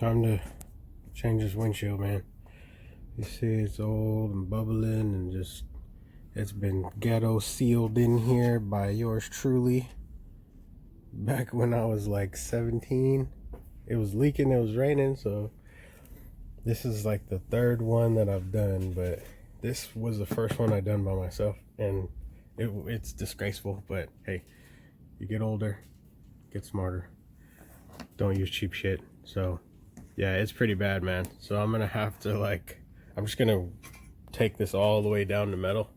Time to change this windshield, man. You see it's old and bubbling and just, it's been ghetto sealed in here by yours truly. Back when I was like 17, it was leaking, it was raining, so this is like the third one that I've done, but this was the first one I done by myself, and it's disgraceful, but hey, you get older, get smarter, don't use cheap shit. So yeah, it's pretty bad, man. So I'm gonna have to I'm just gonna take this all the way down to metal,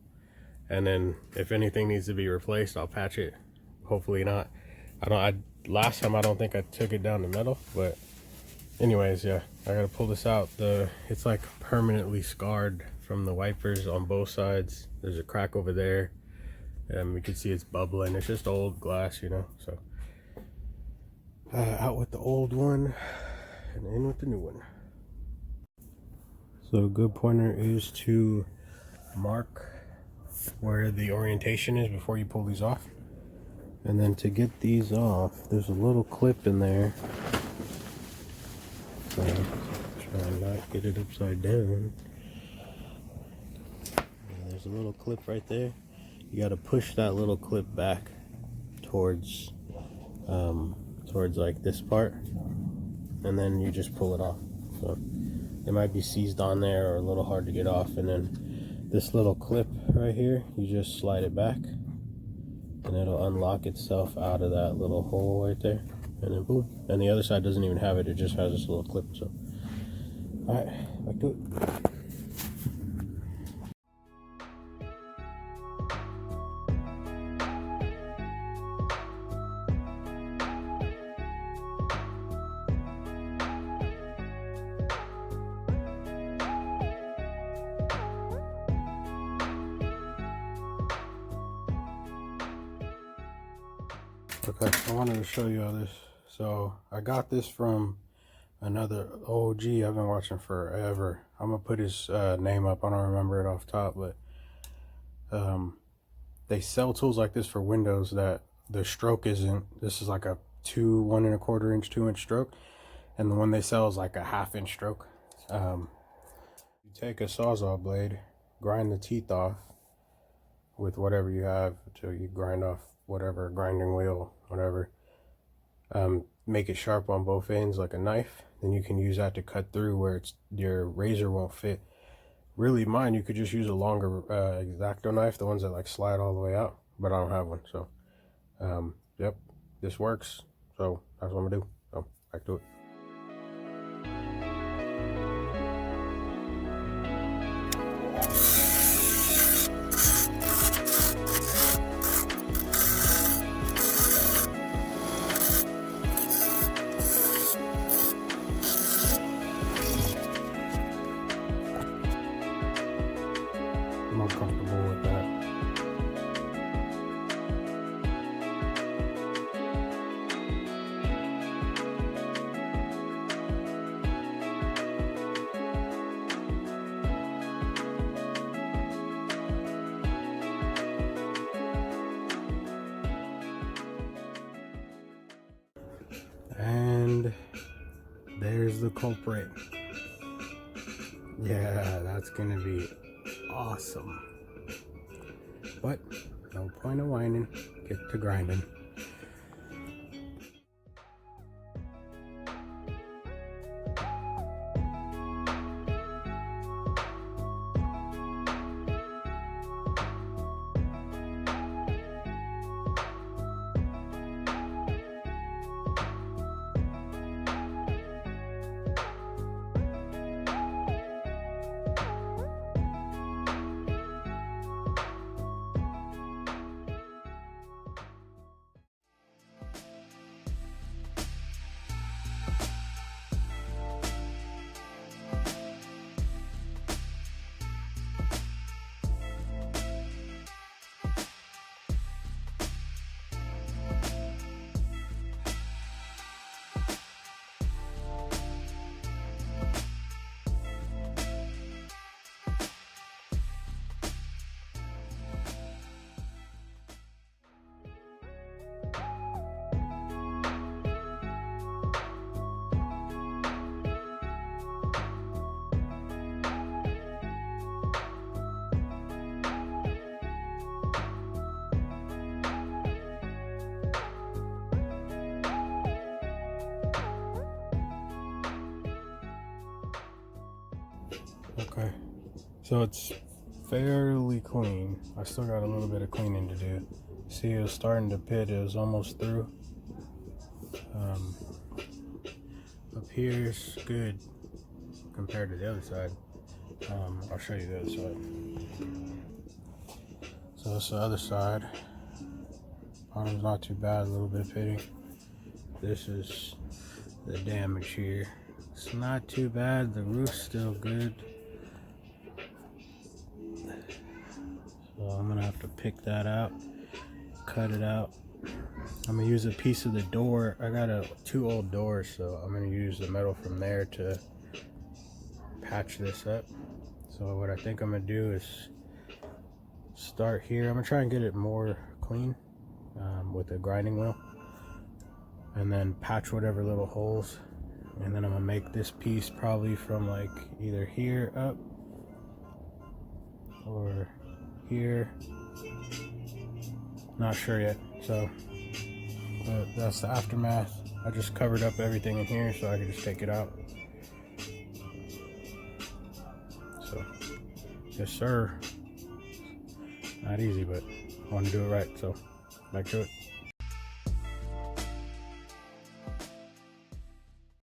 and then if anything needs to be replaced, I'll patch it. Hopefully not. Last time I don't think I took it down to metal, but anyways, yeah, I gotta pull this out. It's like permanently scarred from the wipers on both sides. There's a crack over there, and we can see it's bubbling. It's just old glass, you know. So out with the old one and in with the new one. So a good pointer is to mark where the orientation is before you pull these off. And then to get these off, there's a little clip in there. So try and not get it upside down. And there's a little clip right there. You got to push that little clip back towards like this part, and then you just pull it off. So it might be seized on there or a little hard to get off, and then this little clip right here, you just slide it back and it'll unlock itself out of that little hole right there, and then boom. And the other side doesn't even have it, it just has this little clip. So all right, back to it. Okay, I wanted to show you all this. So I got this from another OG I've been watching forever. I'm gonna put his name up. I don't remember it off top, but they sell tools like this for windows that the stroke isn't. This is like a 1 1/4 inch, 2 inch stroke, and the one they sell is like a 1/2 inch stroke. You take a sawzall blade, grind the teeth off with whatever you have until you grind off whatever, grinding wheel, whatever. Make it sharp on both ends like a knife. Then you can use that to cut through where your razor won't fit. Really, mine, you could just use a longer X-Acto knife, the ones that like slide all the way out, but I don't have one. So yep, this works. So that's what I'm gonna do. So back to it. I'm more comfortable with that. And there's the culprit. Yeah, that's gonna be awesome. But no point of whining, get to grinding. Okay, so it's fairly clean. I still got a little bit of cleaning to do. See, it was starting to pit. It was almost through. Up here's good compared to the other side. I'll show you the other side. So it's the other side. Bottom's not too bad, a little bit pitting. This is the damage here. It's not too bad. The roof's still good. So I'm gonna have to pick that out, cut it out. I'm gonna use a piece of the door. I got two old doors, so I'm gonna use the metal from there to patch this up. So what I think I'm gonna do is start here. I'm gonna try and get it more clean with a grinding wheel, and then patch whatever little holes, and then I'm gonna make this piece probably from like either here up or here, not sure yet. So but that's the aftermath. I just covered up everything in here so I could just take it out. So yes sir, not easy, but I want to do it right, so back to it.